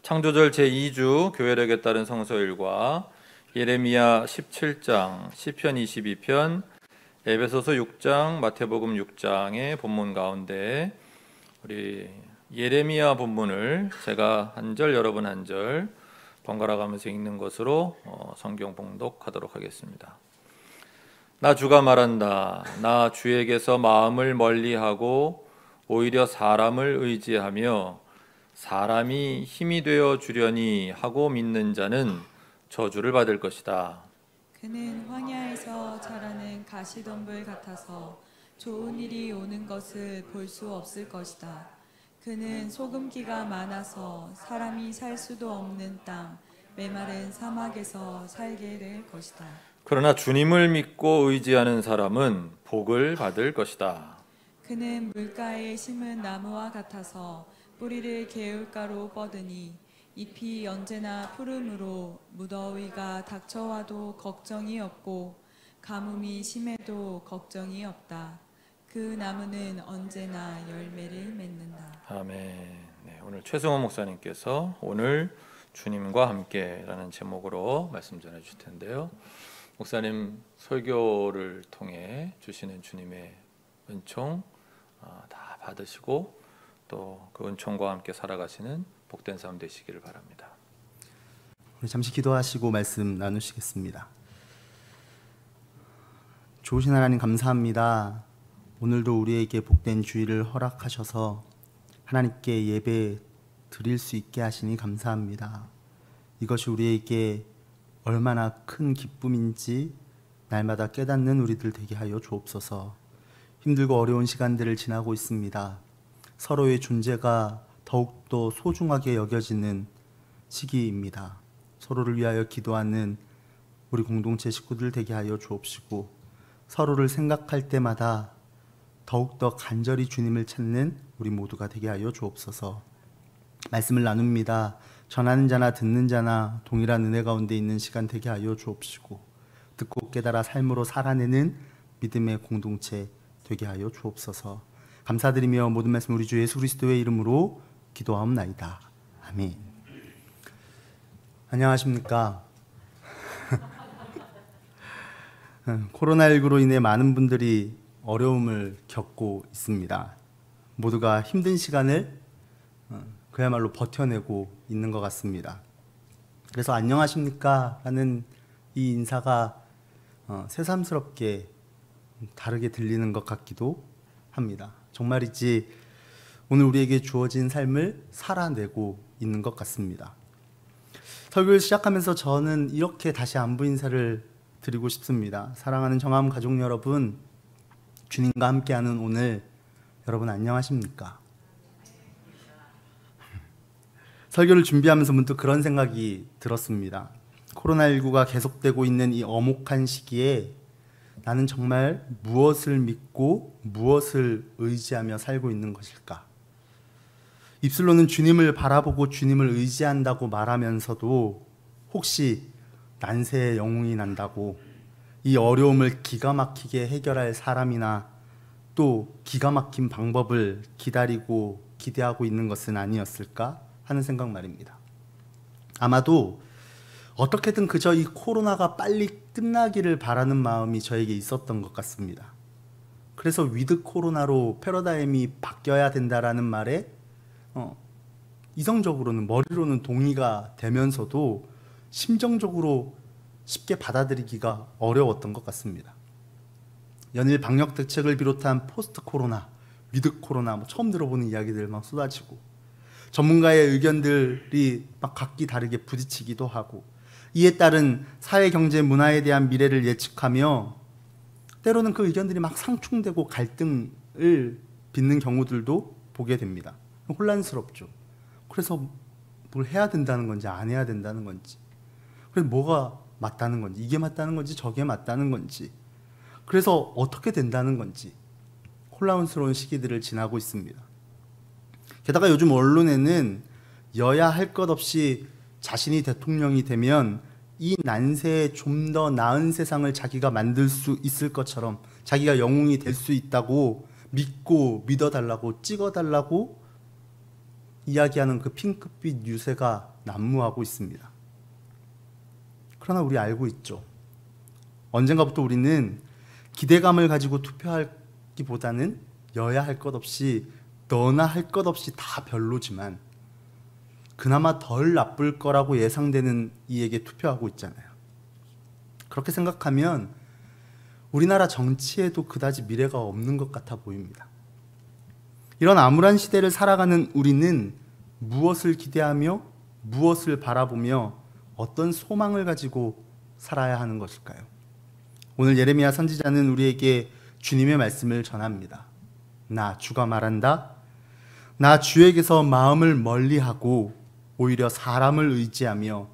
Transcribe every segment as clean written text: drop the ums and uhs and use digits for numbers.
창조절 제2주 교회력에 따른 성서일과 예레미야 17장, 시편 22편, 에베소서 6장, 마태복음 6장의 본문 가운데 우리 예레미야 본문을 제가 한 절 여러분 한 절 번갈아 가면서 읽는 것으로 성경 봉독하도록 하겠습니다. 나 주가 말한다. 나 주에게서 마음을 멀리하고 오히려 사람을 의지하며 사람이 힘이 되어 주려니 하고 믿는 자는 저주를 받을 것이다. 그는 황야에서 자라는 가시덤불 같아서 좋은 일이 오는 것을 볼 수 없을 것이다. 그는 소금기가 많아서 사람이 살 수도 없는 땅, 메마른 사막에서 살게 될 것이다. 그러나 주님을 믿고 의지하는 사람은 복을 받을 것이다. 그는 물가에 심은 나무와 같아서 뿌리를 개울가로 뻗으니 잎이 언제나 푸르므로 무더위가 닥쳐와도 걱정이 없고 가뭄이 심해도 걱정이 없다. 그 나무는 언제나 열매를 맺는다. 아멘. 네, 오늘 최승원 목사님께서 오늘 주님과 함께라는 제목으로 말씀 전해 주실 텐데요. 목사님 설교를 통해 주시는 주님의 은총 다 받으시고 또 그 은총과 함께 살아가시는 복된 삶 되시기를 바랍니다. 우리 잠시 기도하시고 말씀 나누시겠습니다. 좋으신 하나님 감사합니다. 오늘도 우리에게 복된 주일을 허락하셔서 하나님께 예배 드릴 수 있게 하시니 감사합니다. 이것이 우리에게 얼마나 큰 기쁨인지 날마다 깨닫는 우리들 되게 하여 주옵소서. 힘들고 어려운 시간들을 지나고 있습니다. 서로의 존재가 더욱더 소중하게 여겨지는 시기입니다. 서로를 위하여 기도하는 우리 공동체 식구들 되게 하여 주옵시고 서로를 생각할 때마다 더욱더 간절히 주님을 찾는 우리 모두가 되게 하여 주옵소서. 말씀을 나눕니다. 전하는 자나 듣는 자나 동일한 은혜 가운데 있는 시간 되게 하여 주옵시고 듣고 깨달아 삶으로 살아내는 믿음의 공동체 되게 하여 주옵소서. 감사드리며 모든 말씀 우리 주 예수 그리스도의 이름으로 기도하옵나이다. 아멘. 안녕하십니까? 코로나19로 인해 많은 분들이 어려움을 겪고 있습니다. 모두가 힘든 시간을 그야말로 버텨내고 있는 것 같습니다. 그래서 안녕하십니까? 라는 이 인사가 새삼스럽게 다르게 들리는 것 같기도 합니다. 정말이지 오늘 우리에게 주어진 삶을 살아내고 있는 것 같습니다. 설교를 시작하면서 저는 이렇게 다시 안부 인사를 드리고 싶습니다. 사랑하는 정암 가족 여러분, 주님과 함께하는 오늘 여러분 안녕하십니까? 설교를 준비하면서 문득 그런 생각이 들었습니다. 코로나19가 계속되고 있는 이 엄혹한 시기에 나는 정말 무엇을 믿고 무엇을 의지하며 살고 있는 것일까? 입술로는 주님을 바라보고 주님을 의지한다고 말하면서도 혹시 난세에 영웅이 난다고 이 어려움을 기가 막히게 해결할 사람이나 또 기가 막힌 방법을 기다리고 기대하고 있는 것은 아니었을까 하는 생각 말입니다. 아마도 어떻게든 그저 이 코로나가 빨리 끝나기를 바라는 마음이 저에게 있었던 것 같습니다. 그래서 위드 코로나로 패러다임이 바뀌어야 된다라는 말에 이성적으로는 머리로는 동의가 되면서도 심정적으로 쉽게 받아들이기가 어려웠던 것 같습니다. 연일 방역 대책을 비롯한 포스트 코로나, 위드 코로나 처음 들어보는 이야기들 막 쏟아지고 전문가의 의견들이 막 각기 다르게 부딪히기도 하고 이에 따른 사회, 경제, 문화에 대한 미래를 예측하며 때로는 그 의견들이 막 상충되고 갈등을 빚는 경우들도 보게 됩니다. 혼란스럽죠. 그래서 뭘 해야 된다는 건지 안 해야 된다는 건지, 그래서 뭐가 맞다는 건지, 이게 맞다는 건지 저게 맞다는 건지, 그래서 어떻게 된다는 건지 혼란스러운 시기들을 지나고 있습니다. 게다가 요즘 언론에는 여야 할 것 없이 자신이 대통령이 되면 이 난세에 좀 더 나은 세상을 자기가 만들 수 있을 것처럼 자기가 영웅이 될 수 있다고 믿고 믿어달라고 찍어달라고 이야기하는 그 핑크빛 유세가 난무하고 있습니다. 그러나 우리 알고 있죠. 언젠가부터 우리는 기대감을 가지고 투표하기보다는 여야 할 것 없이 너나 할 것 없이 다 별로지만 그나마 덜 나쁠 거라고 예상되는 이에게 투표하고 있잖아요. 그렇게 생각하면 우리나라 정치에도 그다지 미래가 없는 것 같아 보입니다. 이런 암울한 시대를 살아가는 우리는 무엇을 기대하며 무엇을 바라보며 어떤 소망을 가지고 살아야 하는 것일까요? 오늘 예레미야 선지자는 우리에게 주님의 말씀을 전합니다. 나 주가 말한다. 나 주에게서 마음을 멀리하고 오히려 사람을 의지하며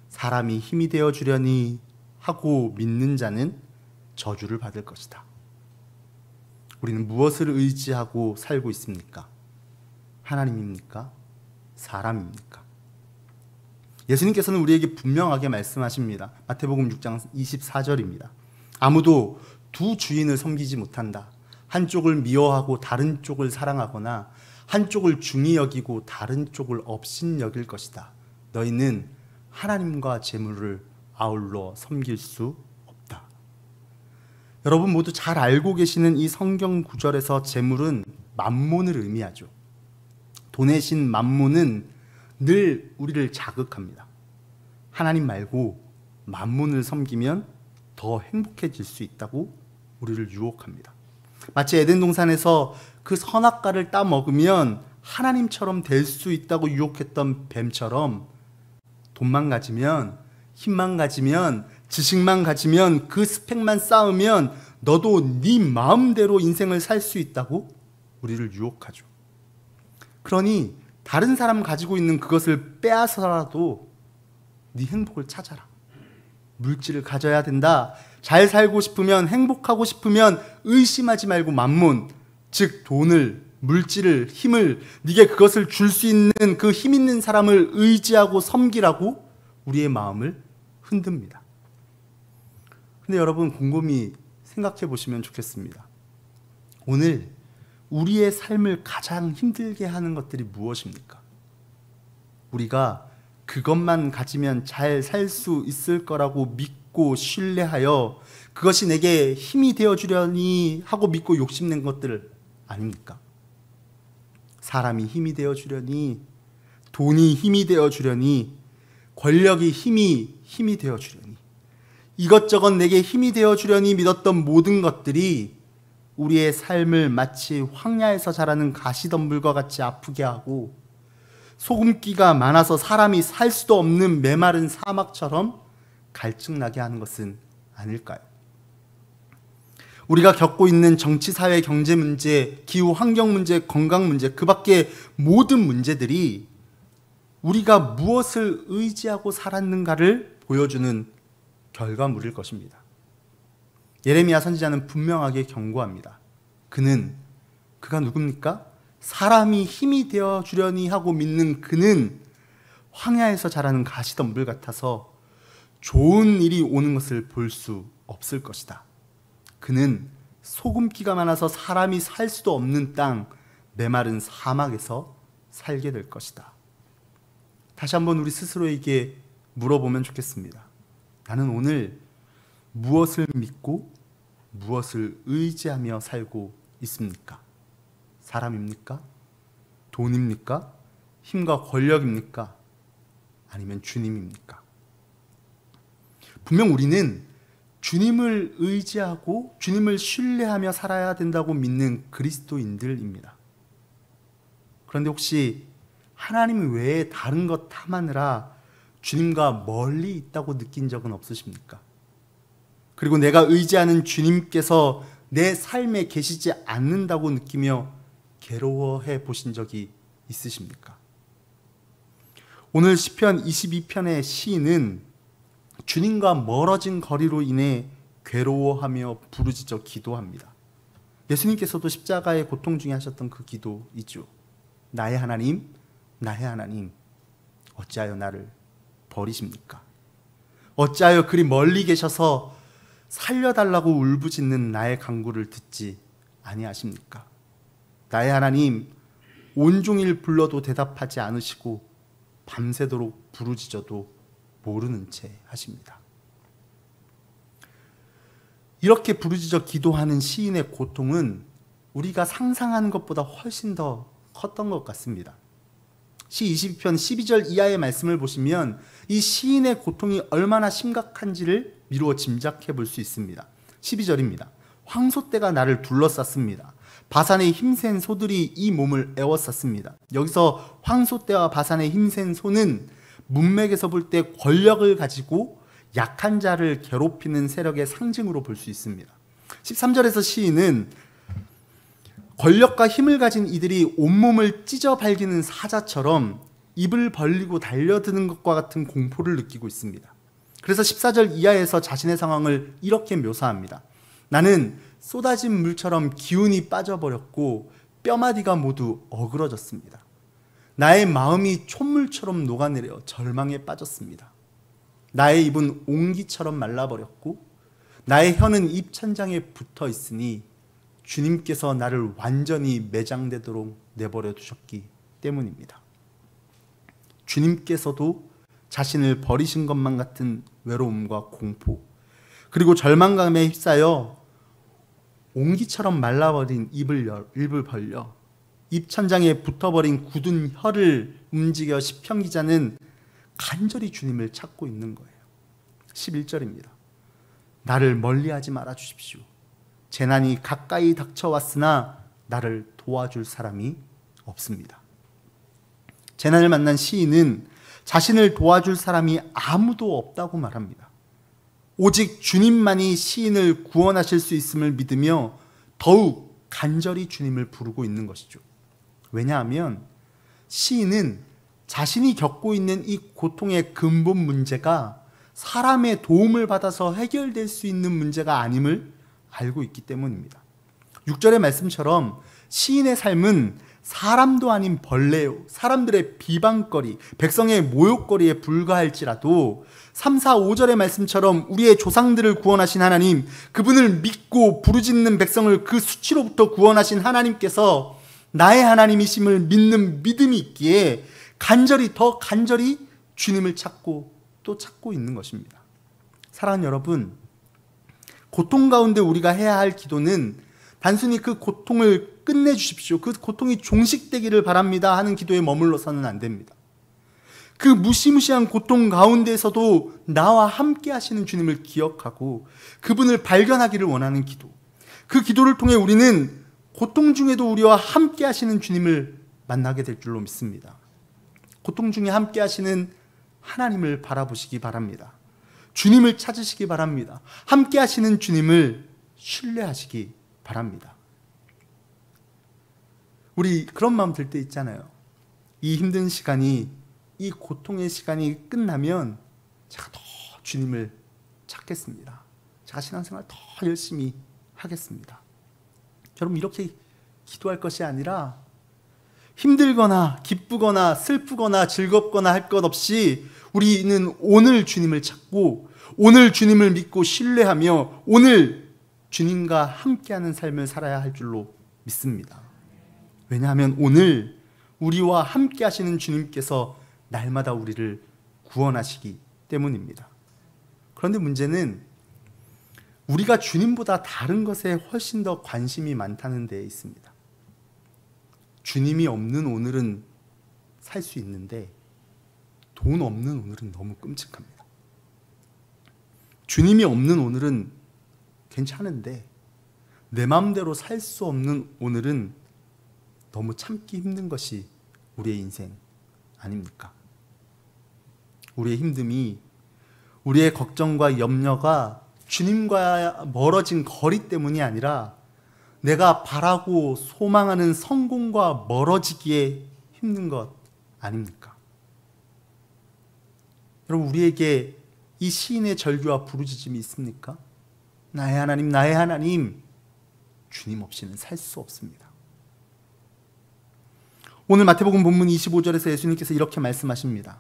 사람이 힘이 되어 주려니 하고 믿는 자는 저주를 받을 것이다. 우리는 무엇을 의지하고 살고 있습니까? 하나님입니까? 사람입니까? 예수님께서는 우리에게 분명하게 말씀하십니다. 마태복음 6장 24절입니다. 아무도 두 주인을 섬기지 못한다. 한쪽을 미워하고 다른 쪽을 사랑하거나 한쪽을 중히 여기고 다른 쪽을 업신 여길 것이다. 너희는 하나님과 재물을 아울러 섬길 수 없다. 여러분 모두 잘 알고 계시는 이 성경 구절에서 재물은 만몬을 의미하죠. 돈의 신 만몬은 늘 우리를 자극합니다. 하나님 말고 만몬을 섬기면 더 행복해질 수 있다고 우리를 유혹합니다. 마치 에덴 동산에서 그 선악과를 따먹으면 하나님처럼 될 수 있다고 유혹했던 뱀처럼 돈만 가지면, 힘만 가지면, 지식만 가지면, 그 스펙만 쌓으면 너도 네 마음대로 인생을 살 수 있다고 우리를 유혹하죠. 그러니 다른 사람 가지고 있는 그것을 빼앗아서라도 네 행복을 찾아라. 물질을 가져야 된다. 잘 살고 싶으면, 행복하고 싶으면 의심하지 말고 만몬, 즉 돈을, 물질을, 힘을, 네게 그것을 줄 수 있는 그 힘 있는 사람을 의지하고 섬기라고 우리의 마음을 흔듭니다. 근데 여러분 곰곰이 생각해 보시면 좋겠습니다. 오늘 우리의 삶을 가장 힘들게 하는 것들이 무엇입니까? 우리가 그것만 가지면 잘 살 수 있을 거라고 믿고 신뢰하여 그것이 내게 힘이 되어주려니 하고 믿고 욕심낸 것들 아닙니까? 사람이 힘이 되어주려니, 돈이 힘이 되어주려니, 권력이 힘이 되어주려니, 이것저것 내게 힘이 되어주려니 믿었던 모든 것들이 우리의 삶을 마치 황야에서 자라는 가시덤불과 같이 아프게 하고 소금기가 많아서 사람이 살 수도 없는 메마른 사막처럼 갈증나게 하는 것은 아닐까요? 우리가 겪고 있는 정치, 사회, 경제 문제, 기후, 환경 문제, 건강 문제, 그 밖의 모든 문제들이 우리가 무엇을 의지하고 살았는가를 보여주는 결과물일 것입니다. 예레미야 선지자는 분명하게 경고합니다. 그가 누굽니까? 사람이 힘이 되어 주려니 하고 믿는 그는 황야에서 자라는 가시덤불 같아서 좋은 일이 오는 것을 볼 수 없을 것이다. 그는 소금기가 많아서 사람이 살 수도 없는 땅, 메마른 사막에서 살게 될 것이다. 다시 한번 우리 스스로에게 물어보면 좋겠습니다. 나는 오늘 무엇을 믿고 무엇을 의지하며 살고 있습니까? 사람입니까? 돈입니까? 힘과 권력입니까? 아니면 주님입니까? 분명 우리는 주님을 의지하고 주님을 신뢰하며 살아야 된다고 믿는 그리스도인들입니다. 그런데 혹시 하나님 외에 다른 것 탐하느라 주님과 멀리 있다고 느낀 적은 없으십니까? 그리고 내가 의지하는 주님께서 내 삶에 계시지 않는다고 느끼며 괴로워해 보신 적이 있으십니까? 오늘 시편 22편의 시인은 주님과 멀어진 거리로 인해 괴로워하며 부르짖어 기도합니다. 예수님께서도 십자가의 고통 중에 하셨던 그 기도이죠. 나의 하나님, 나의 하나님, 어찌하여 나를 버리십니까? 어찌하여 그리 멀리 계셔서 살려달라고 울부짖는 나의 간구를 듣지 아니하십니까? 나의 하나님, 온종일 불러도 대답하지 않으시고 밤새도록 부르짖어도 모르는 채 하십니다. 이렇게 부르짖어 기도하는 시인의 고통은 우리가 상상하는 것보다 훨씬 더 컸던 것 같습니다. 시 22편 12절 이하의 말씀을 보시면 이 시인의 고통이 얼마나 심각한지를 미루어 짐작해 볼 수 있습니다. 12절입니다. 황소떼가 나를 둘러쌌습니다. 바산의 힘센 소들이 이 몸을 에워쌌습니다. 여기서 황소떼와 바산의 힘센 소는 문맥에서 볼 때 권력을 가지고 약한 자를 괴롭히는 세력의 상징으로 볼 수 있습니다. 13절에서 시인은 권력과 힘을 가진 이들이 온몸을 찢어 발기는 사자처럼 입을 벌리고 달려드는 것과 같은 공포를 느끼고 있습니다. 그래서 14절 이하에서 자신의 상황을 이렇게 묘사합니다. 나는 쏟아진 물처럼 기운이 빠져버렸고 뼈마디가 모두 어그러졌습니다. 나의 마음이 촛물처럼 녹아내려 절망에 빠졌습니다. 나의 입은 옹기처럼 말라버렸고 나의 혀는 입천장에 붙어 있으니 주님께서 나를 완전히 매장되도록 내버려 두셨기 때문입니다. 주님께서도 자신을 버리신 것만 같은 외로움과 공포, 그리고 절망감에 휩싸여 옹기처럼 말라버린 입을 벌려 입천장에 붙어버린 굳은 혀를 움직여 시편 기자는 간절히 주님을 찾고 있는 거예요. 11절입니다. 나를 멀리하지 말아 주십시오. 재난이 가까이 닥쳐왔으나 나를 도와줄 사람이 없습니다. 재난을 만난 시인은 자신을 도와줄 사람이 아무도 없다고 말합니다. 오직 주님만이 시인을 구원하실 수 있음을 믿으며 더욱 간절히 주님을 부르고 있는 것이죠. 왜냐하면 시인은 자신이 겪고 있는 이 고통의 근본 문제가 사람의 도움을 받아서 해결될 수 있는 문제가 아님을 알고 있기 때문입니다. 6절의 말씀처럼 시인의 삶은 사람도 아닌 벌레요, 사람들의 비방거리, 백성의 모욕거리에 불과할지라도 3, 4, 5절의 말씀처럼 우리의 조상들을 구원하신 하나님, 그분을 믿고 부르짖는 백성을 그 수치로부터 구원하신 하나님께서 나의 하나님이심을 믿는 믿음이 있기에 더 간절히 주님을 찾고 또 찾고 있는 것입니다. 사랑하는 여러분, 고통 가운데 우리가 해야 할 기도는 단순히 그 고통을 끝내주십시오, 그 고통이 종식되기를 바랍니다 하는 기도에 머물러서는 안 됩니다. 그 무시무시한 고통 가운데에서도 나와 함께 하시는 주님을 기억하고 그분을 발견하기를 원하는 기도, 그 기도를 통해 우리는 고통 중에도 우리와 함께 하시는 주님을 만나게 될 줄로 믿습니다. 고통 중에 함께 하시는 하나님을 바라보시기 바랍니다. 주님을 찾으시기 바랍니다. 함께 하시는 주님을 신뢰하시기 바랍니다. 우리 그런 마음 들 때 있잖아요. 이 힘든 시간이, 이 고통의 시간이 끝나면 제가 더 주님을 찾겠습니다. 제가 신앙생활 더 열심히 하겠습니다. 여러분, 이렇게 기도할 것이 아니라 힘들거나 기쁘거나 슬프거나 즐겁거나 할 것 없이 우리는 오늘 주님을 찾고 오늘 주님을 믿고 신뢰하며 오늘 주님과 함께하는 삶을 살아야 할 줄로 믿습니다. 왜냐하면 오늘 우리와 함께 하시는 주님께서 날마다 우리를 구원하시기 때문입니다. 그런데 문제는 우리가 주님보다 다른 것에 훨씬 더 관심이 많다는 데에 있습니다. 주님이 없는 오늘은 살 수 있는데 돈 없는 오늘은 너무 끔찍합니다. 주님이 없는 오늘은 괜찮은데 내 마음대로 살 수 없는 오늘은 너무 참기 힘든 것이 우리의 인생 아닙니까? 우리의 힘듦이, 우리의 걱정과 염려가 주님과 멀어진 거리 때문이 아니라 내가 바라고 소망하는 성공과 멀어지기에 힘든 것 아닙니까? 여러분, 우리에게 이 시인의 절규와 부르짖음이 있습니까? 나의 하나님, 나의 하나님, 주님 없이는 살 수 없습니다. 오늘 마태복음 본문 25절에서 예수님께서 이렇게 말씀하십니다.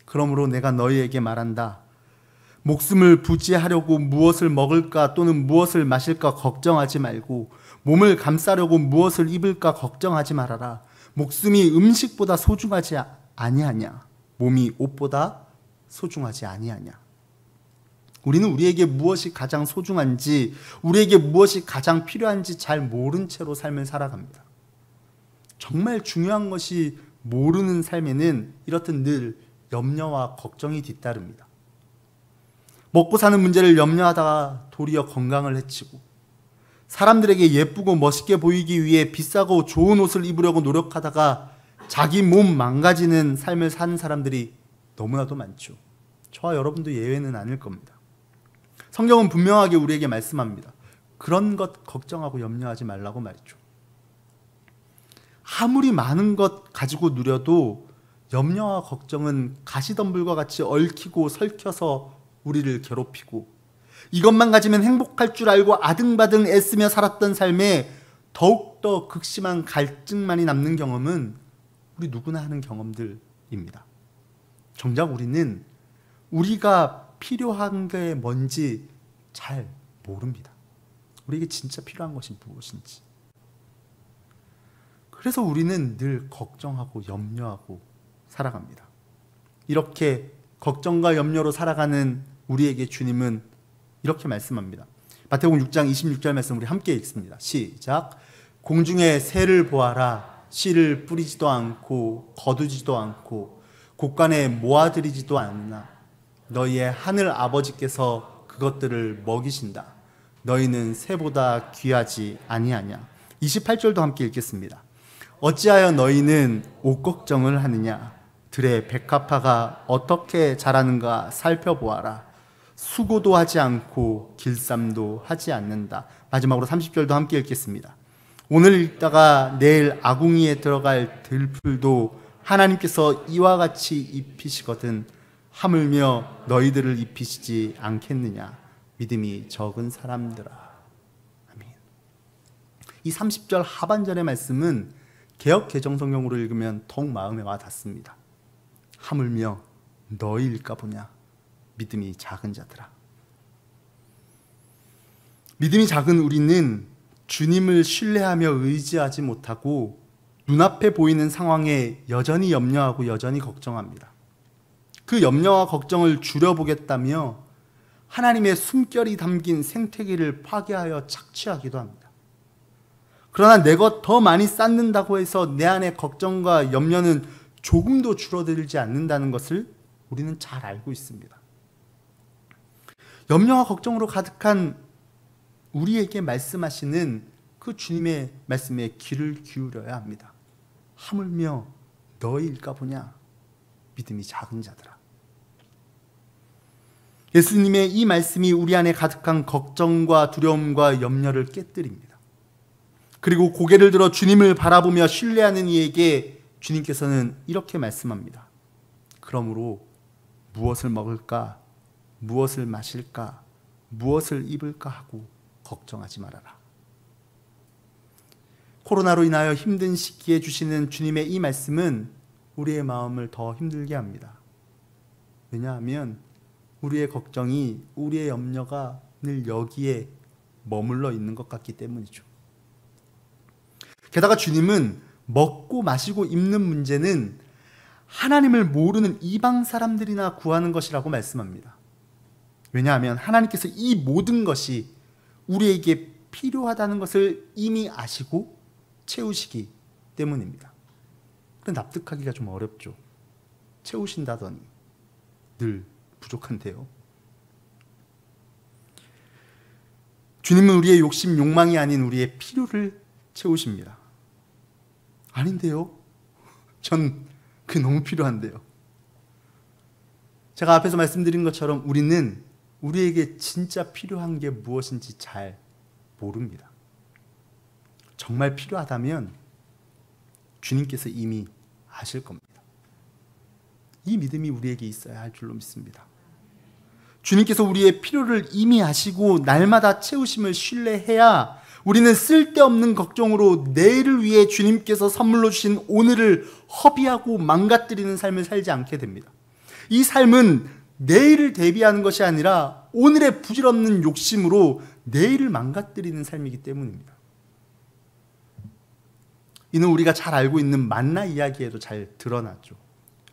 그러므로 내가 너희에게 말한다. 목숨을 부지하려고 무엇을 먹을까 또는 무엇을 마실까 걱정하지 말고 몸을 감싸려고 무엇을 입을까 걱정하지 말아라. 목숨이 음식보다 소중하지 아니하냐? 몸이 옷보다 소중하지 아니하냐? 우리는 우리에게 무엇이 가장 소중한지, 우리에게 무엇이 가장 필요한지 잘 모른 채로 삶을 살아갑니다. 정말 중요한 것이 모르는 삶에는 이렇듯 늘 염려와 걱정이 뒤따릅니다. 먹고 사는 문제를 염려하다가 도리어 건강을 해치고, 사람들에게 예쁘고 멋있게 보이기 위해 비싸고 좋은 옷을 입으려고 노력하다가 자기 몸 망가지는 삶을 사는 사람들이 너무나도 많죠. 저와 여러분도 예외는 아닐 겁니다. 성경은 분명하게 우리에게 말씀합니다. 그런 것 걱정하고 염려하지 말라고 말이죠. 아무리 많은 것 가지고 누려도 염려와 걱정은 가시덤불과 같이 얽히고 설켜서 우리를 괴롭히고, 이것만 가지면 행복할 줄 알고 아등바등 애쓰며 살았던 삶에 더욱더 극심한 갈증만이 남는 경험은 우리 누구나 하는 경험들입니다. 정작 우리는 우리가 필요한 게 뭔지 잘 모릅니다. 우리에게 진짜 필요한 것이 무엇인지. 그래서 우리는 늘 걱정하고 염려하고 살아갑니다. 이렇게 걱정과 염려로 살아가는 우리에게 주님은 이렇게 말씀합니다. 마태복음 6장 26절 말씀 우리 함께 읽습니다. 시작. 공중의 새를 보아라. 씨를 뿌리지도 않고 거두지도 않고 곡간에 모아들이지도 않나. 너희의 하늘 아버지께서 그것들을 먹이신다. 너희는 새보다 귀하지 아니하냐. 28절도 함께 읽겠습니다. 어찌하여 너희는 옷 걱정을 하느냐. 들의 백합화가 어떻게 자라는가 살펴보아라. 수고도 하지 않고 길쌈도 하지 않는다. 마지막으로 30절도 함께 읽겠습니다. 오늘 읽다가 내일 아궁이에 들어갈 들풀도 하나님께서 이와 같이 입히시거든 하물며 너희들을 입히시지 않겠느냐. 믿음이 적은 사람들아. 아멘. 이 30절 하반절의 말씀은 개역 개정성경으로 읽으면 더욱 마음에 와 닿습니다. 하물며 너희일까 보냐. 믿음이 작은 자들아. 믿음이 작은 우리는 주님을 신뢰하며 의지하지 못하고 눈앞에 보이는 상황에 여전히 염려하고 여전히 걱정합니다. 그 염려와 걱정을 줄여보겠다며 하나님의 숨결이 담긴 생태계를 파괴하여 착취하기도 합니다. 그러나 내 것 더 많이 쌓는다고 해서 내 안의 걱정과 염려는 조금도 줄어들지 않는다는 것을 우리는 잘 알고 있습니다. 염려와 걱정으로 가득한 우리에게 말씀하시는 그 주님의 말씀에 귀를 기울여야 합니다. 하물며 너희일까 보냐. 믿음이 작은 자들아. 예수님의 이 말씀이 우리 안에 가득한 걱정과 두려움과 염려를 깨뜨립니다. 그리고 고개를 들어 주님을 바라보며 신뢰하는 이에게 주님께서는 이렇게 말씀합니다. 그러므로 무엇을 먹을까? 무엇을 마실까? 무엇을 입을까 하고 걱정하지 말아라. 코로나로 인하여 힘든 시기에 주시는 주님의 이 말씀은 우리의 마음을 더 힘들게 합니다. 왜냐하면 우리의 걱정이, 우리의 염려가 늘 여기에 머물러 있는 것 같기 때문이죠. 게다가 주님은 먹고 마시고 입는 문제는 하나님을 모르는 이방 사람들이나 구하는 것이라고 말씀합니다. 왜냐하면 하나님께서 이 모든 것이 우리에게 필요하다는 것을 이미 아시고 채우시기 때문입니다. 그런데 납득하기가 좀 어렵죠. 채우신다더니 늘 부족한데요. 주님은 우리의 욕심, 욕망이 아닌 우리의 필요를 채우십니다. 아닌데요? 전 그게 너무 필요한데요. 제가 앞에서 말씀드린 것처럼 우리는 우리에게 진짜 필요한 게 무엇인지 잘 모릅니다. 정말 필요하다면 주님께서 이미 아실 겁니다. 이 믿음이 우리에게 있어야 할 줄로 믿습니다. 주님께서 우리의 필요를 이미 아시고 날마다 채우심을 신뢰해야 우리는 쓸데없는 걱정으로 내일을 위해 주님께서 선물로 주신 오늘을 허비하고 망가뜨리는 삶을 살지 않게 됩니다. 이 삶은 내일을 대비하는 것이 아니라 오늘의 부질없는 욕심으로 내일을 망가뜨리는 삶이기 때문입니다. 이는 우리가 잘 알고 있는 만나 이야기에도 잘 드러나죠.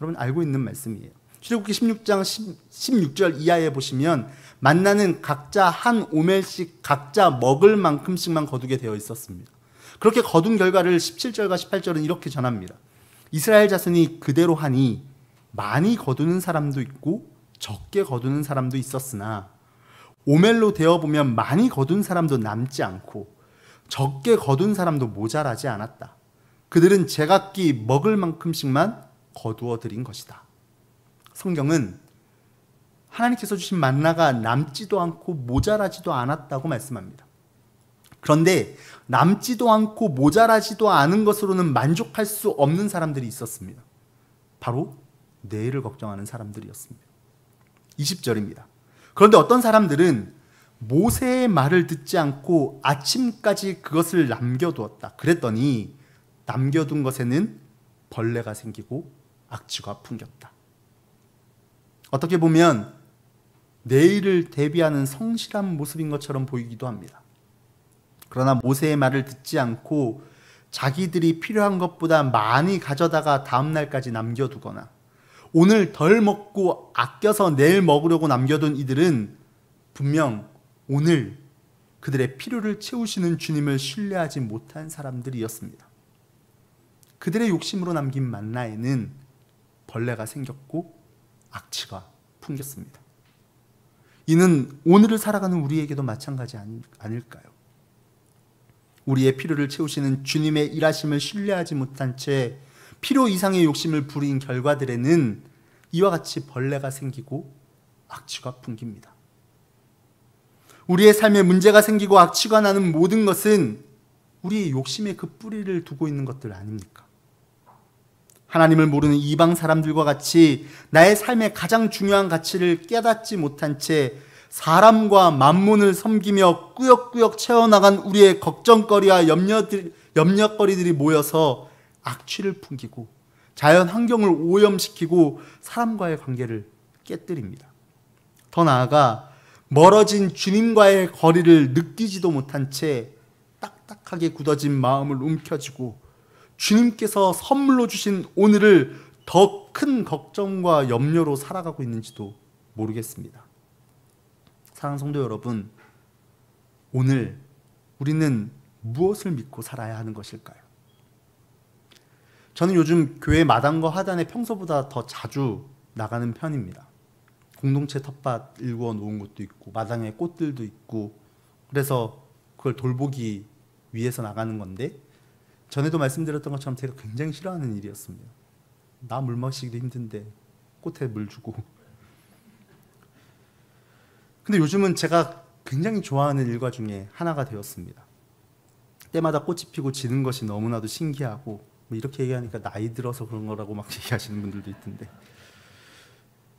여러분 알고 있는 말씀이에요. 출애굽기 16장 16절 이하에 보시면 만나는 각자 한 오멜씩 각자 먹을 만큼씩만 거두게 되어 있었습니다. 그렇게 거둔 결과를 17절과 18절은 이렇게 전합니다. 이스라엘 자손이 그대로 하니 많이 거두는 사람도 있고 적게 거두는 사람도 있었으나 오멜로 되어보면 많이 거둔 사람도 남지 않고 적게 거둔 사람도 모자라지 않았다. 그들은 제각기 먹을 만큼씩만 거두어 드린 것이다. 성경은 하나님께서 주신 만나가 남지도 않고 모자라지도 않았다고 말씀합니다. 그런데 남지도 않고 모자라지도 않은 것으로는 만족할 수 없는 사람들이 있었습니다. 바로 내일을 걱정하는 사람들이었습니다. 20절입니다. 그런데 어떤 사람들은 모세의 말을 듣지 않고 아침까지 그것을 남겨두었다. 그랬더니 남겨둔 것에는 벌레가 생기고 악취가 풍겼다. 어떻게 보면 내일을 대비하는 성실한 모습인 것처럼 보이기도 합니다. 그러나 모세의 말을 듣지 않고 자기들이 필요한 것보다 많이 가져다가 다음 날까지 남겨두거나 오늘 덜 먹고 아껴서 내일 먹으려고 남겨둔 이들은 분명 오늘 그들의 필요를 채우시는 주님을 신뢰하지 못한 사람들이었습니다. 그들의 욕심으로 남긴 만나에는 벌레가 생겼고 악취가 풍겼습니다. 이는 오늘을 살아가는 우리에게도 마찬가지 아닐까요? 우리의 필요를 채우시는 주님의 일하심을 신뢰하지 못한 채 필요 이상의 욕심을 부린 결과들에는 이와 같이 벌레가 생기고 악취가 풍깁니다. 우리의 삶에 문제가 생기고 악취가 나는 모든 것은 우리의 욕심의 그 뿌리를 두고 있는 것들 아닙니까? 하나님을 모르는 이방 사람들과 같이 나의 삶의 가장 중요한 가치를 깨닫지 못한 채 사람과 만몬을 섬기며 꾸역꾸역 채워나간 우리의 걱정거리와 염려거리들이 모여서 악취를 풍기고 자연 환경을 오염시키고 사람과의 관계를 깨뜨립니다. 더 나아가 멀어진 주님과의 거리를 느끼지도 못한 채 딱딱하게 굳어진 마음을 움켜쥐고 주님께서 선물로 주신 오늘을 더 큰 걱정과 염려로 살아가고 있는지도 모르겠습니다. 사랑하는 성도 여러분, 오늘 우리는 무엇을 믿고 살아야 하는 것일까요? 저는 요즘 교회 마당과 하단에 평소보다 더 자주 나가는 편입니다. 공동체 텃밭 일구어 놓은 곳도 있고 마당에 꽃들도 있고 그래서 그걸 돌보기 위해서 나가는 건데 전에도 말씀드렸던 것처럼 제가 굉장히 싫어하는 일이었습니다. 나 물 마시기도 힘든데 꽃에 물 주고. 근데 요즘은 제가 굉장히 좋아하는 일과 중에 하나가 되었습니다. 때마다 꽃이 피고 지는 것이 너무나도 신기하고 뭐 이렇게 얘기하니까 나이 들어서 그런 거라고 막 얘기하시는 분들도 있던데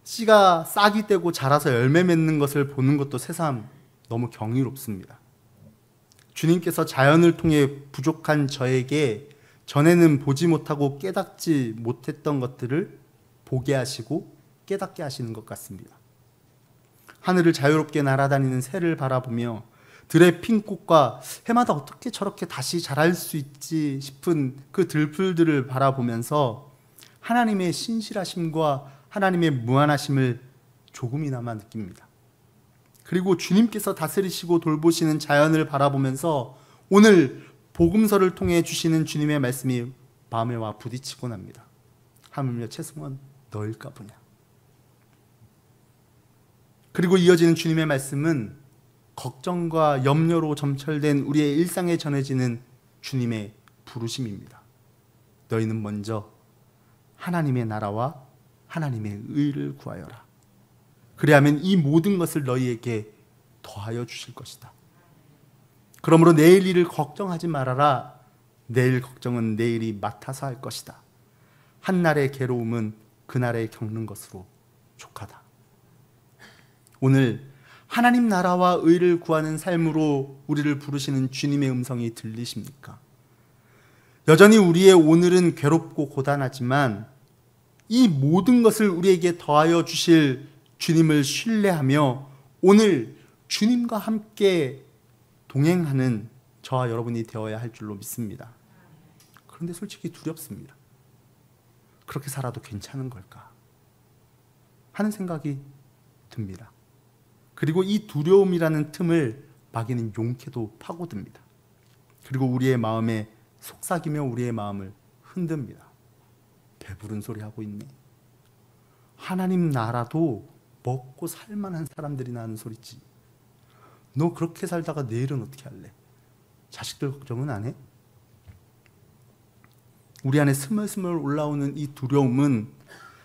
씨가 싹이 떼고 자라서 열매 맺는 것을 보는 것도 새삼 너무 경이롭습니다. 주님께서 자연을 통해 부족한 저에게 전에는 보지 못하고 깨닫지 못했던 것들을 보게 하시고 깨닫게 하시는 것 같습니다. 하늘을 자유롭게 날아다니는 새를 바라보며 들의 핀 꽃과 해마다 어떻게 저렇게 다시 자랄 수 있지 싶은 그 들풀들을 바라보면서 하나님의 신실하심과 하나님의 무한하심을 조금이나마 느낍니다. 그리고 주님께서 다스리시고 돌보시는 자연을 바라보면서 오늘 복음서를 통해 주시는 주님의 말씀이 마음에 와 부딪히곤 합니다. 하물며 채승원 너일까 보냐. 그리고 이어지는 주님의 말씀은 걱정과 염려로 점철된 우리의 일상에 전해지는 주님의 부르심입니다. 너희는 먼저 하나님의 나라와 하나님의 의를 구하여라. 그리하면 이 모든 것을 너희에게 더하여 주실 것이다. 그러므로 내일 일을 걱정하지 말아라. 내일 걱정은 내일이 맡아서 할 것이다. 한날의 괴로움은 그날에 겪는 것으로 족하다. 오늘 하나님 나라와 의를 구하는 삶으로 우리를 부르시는 주님의 음성이 들리십니까? 여전히 우리의 오늘은 괴롭고 고단하지만 이 모든 것을 우리에게 더하여 주실 주님을 신뢰하며 오늘 주님과 함께 동행하는 저와 여러분이 되어야 할 줄로 믿습니다. 그런데 솔직히 두렵습니다. 그렇게 살아도 괜찮은 걸까 하는 생각이 듭니다. 그리고 이 두려움이라는 틈을 마귀는 용케도 파고듭니다. 그리고 우리의 마음에 속삭이며 우리의 마음을 흔듭니다. 배부른 소리 하고 있네. 하나님 나라도 먹고 살만한 사람들이나 하는 소리지. 너 그렇게 살다가 내일은 어떻게 할래? 자식들 걱정은 안 해? 우리 안에 스멀스멀 올라오는 이 두려움은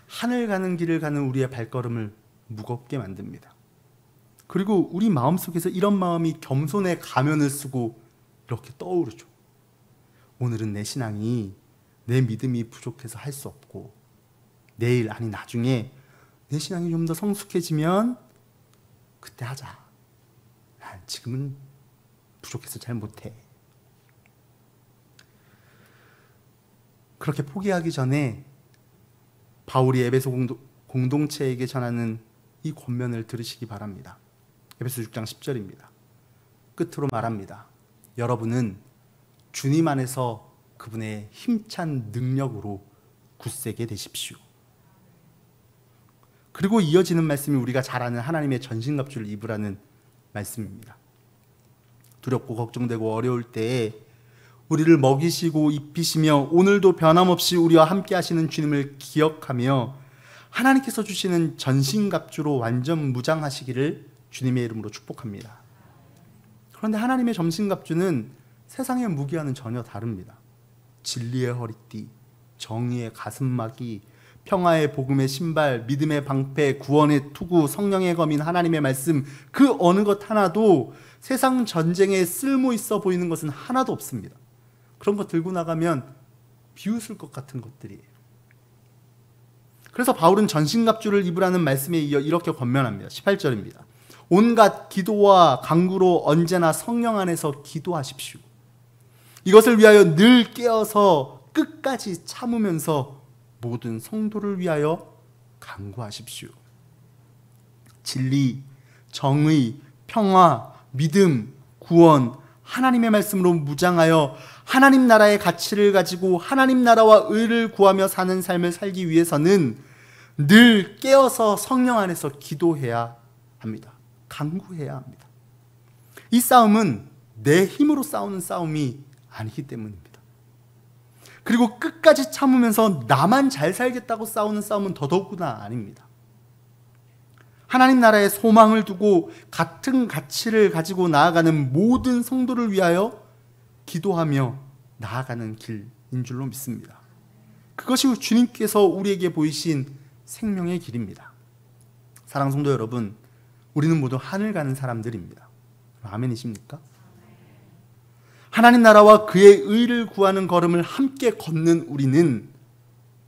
하늘 가는 길을 가는 우리의 발걸음을 무겁게 만듭니다. 그리고 우리 마음속에서 이런 마음이 겸손의 가면을 쓰고 이렇게 떠오르죠. 오늘은 내 신앙이, 내 믿음이 부족해서 할 수 없고, 내일, 아니 나중에 내 신앙이 좀 더 성숙해지면 그때 하자. 난 지금은 부족해서 잘 못해. 그렇게 포기하기 전에 바울이 에베소 공동체에게 전하는 이 권면을 들으시기 바랍니다. 에베소 6장 10절입니다. 끝으로 말합니다. 여러분은 주님 안에서 그분의 힘찬 능력으로 굳세게 되십시오. 그리고 이어지는 말씀이 우리가 잘 아는 하나님의 전신갑주를 입으라는 말씀입니다. 두렵고 걱정되고 어려울 때에 우리를 먹이시고 입히시며 오늘도 변함없이 우리와 함께 하시는 주님을 기억하며 하나님께서 주시는 전신갑주로 완전 무장하시기를 주님의 이름으로 축복합니다. 그런데 하나님의 전신갑주는 세상의 무기와는 전혀 다릅니다. 진리의 허리띠, 정의의 가슴막이, 평화의 복음의 신발, 믿음의 방패, 구원의 투구, 성령의 검인 하나님의 말씀, 그 어느 것 하나도 세상 전쟁에 쓸모 있어 보이는 것은 하나도 없습니다. 그런 거 들고 나가면 비웃을 것 같은 것들이에요. 그래서 바울은 전신갑주를 입으라는 말씀에 이어 이렇게 권면합니다. 18절입니다. 온갖 기도와 간구로 언제나 성령 안에서 기도하십시오. 이것을 위하여 늘 깨어서 끝까지 참으면서 모든 성도를 위하여 간구하십시오. 진리, 정의, 평화, 믿음, 구원, 하나님의 말씀으로 무장하여 하나님 나라의 가치를 가지고 하나님 나라와 의를 구하며 사는 삶을 살기 위해서는 늘 깨어서 성령 안에서 기도해야 합니다. 간구해야 합니다. 이 싸움은 내 힘으로 싸우는 싸움이 아니기 때문입니다. 그리고 끝까지 참으면서 나만 잘 살겠다고 싸우는 싸움은 더더구나 아닙니다. 하나님 나라에 소망을 두고 같은 가치를 가지고 나아가는 모든 성도를 위하여 기도하며 나아가는 길인 줄로 믿습니다. 그것이 주님께서 우리에게 보이신 생명의 길입니다. 사랑하는 성도 여러분, 우리는 모두 하늘 가는 사람들입니다. 아멘이십니까? 하나님 나라와 그의 의를 구하는 걸음을 함께 걷는 우리는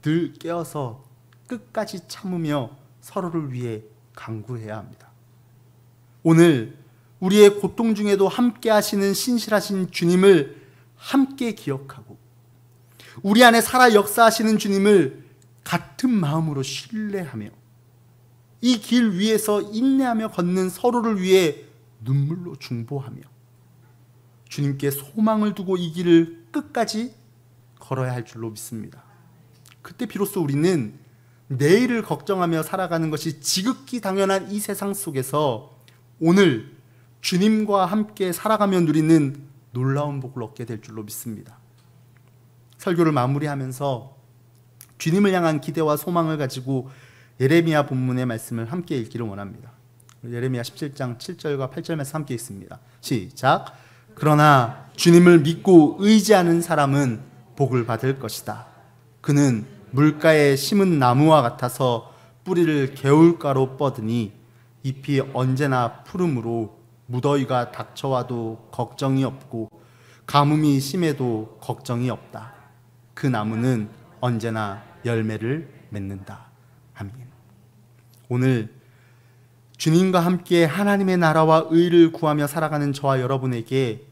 늘 깨어서 끝까지 참으며 서로를 위해 간구해야 합니다. 오늘 우리의 고통 중에도 함께 하시는 신실하신 주님을 함께 기억하고 우리 안에 살아 역사하시는 주님을 같은 마음으로 신뢰하며 이 길 위에서 인내하며 걷는 서로를 위해 눈물로 중보하며 주님께 소망을 두고 이 길을 끝까지 걸어야 할 줄로 믿습니다. 그때 비로소 우리는 내일을 걱정하며 살아가는 것이 지극히 당연한 이 세상 속에서 오늘 주님과 함께 살아가며 누리는 놀라운 복을 얻게 될 줄로 믿습니다. 설교를 마무리하면서 주님을 향한 기대와 소망을 가지고 예레미야 본문의 말씀을 함께 읽기를 원합니다. 예레미야 17장 7절과 8절 말씀 함께 읽습니다. 시작. 그러나 주님을 믿고 의지하는 사람은 복을 받을 것이다. 그는 물가에 심은 나무와 같아서 뿌리를 개울가로 뻗으니 잎이 언제나 푸르므로 무더위가 닥쳐와도 걱정이 없고 가뭄이 심해도 걱정이 없다. 그 나무는 언제나 열매를 맺는다. 아멘. 오늘 주님과 함께 하나님의 나라와 의를 구하며 살아가는 저와 여러분에게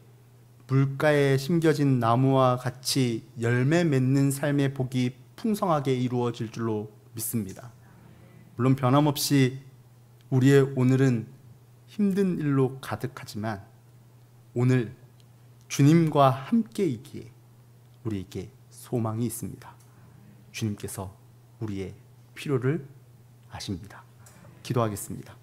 물가에 심겨진 나무와 같이 열매 맺는 삶의 복이 풍성하게 이루어질 줄로 믿습니다. 물론 변함없이 우리의 오늘은 힘든 일로 가득하지만 오늘 주님과 함께이기에 우리에게 소망이 있습니다. 주님께서 우리의 필요를 아십니다. 기도하겠습니다.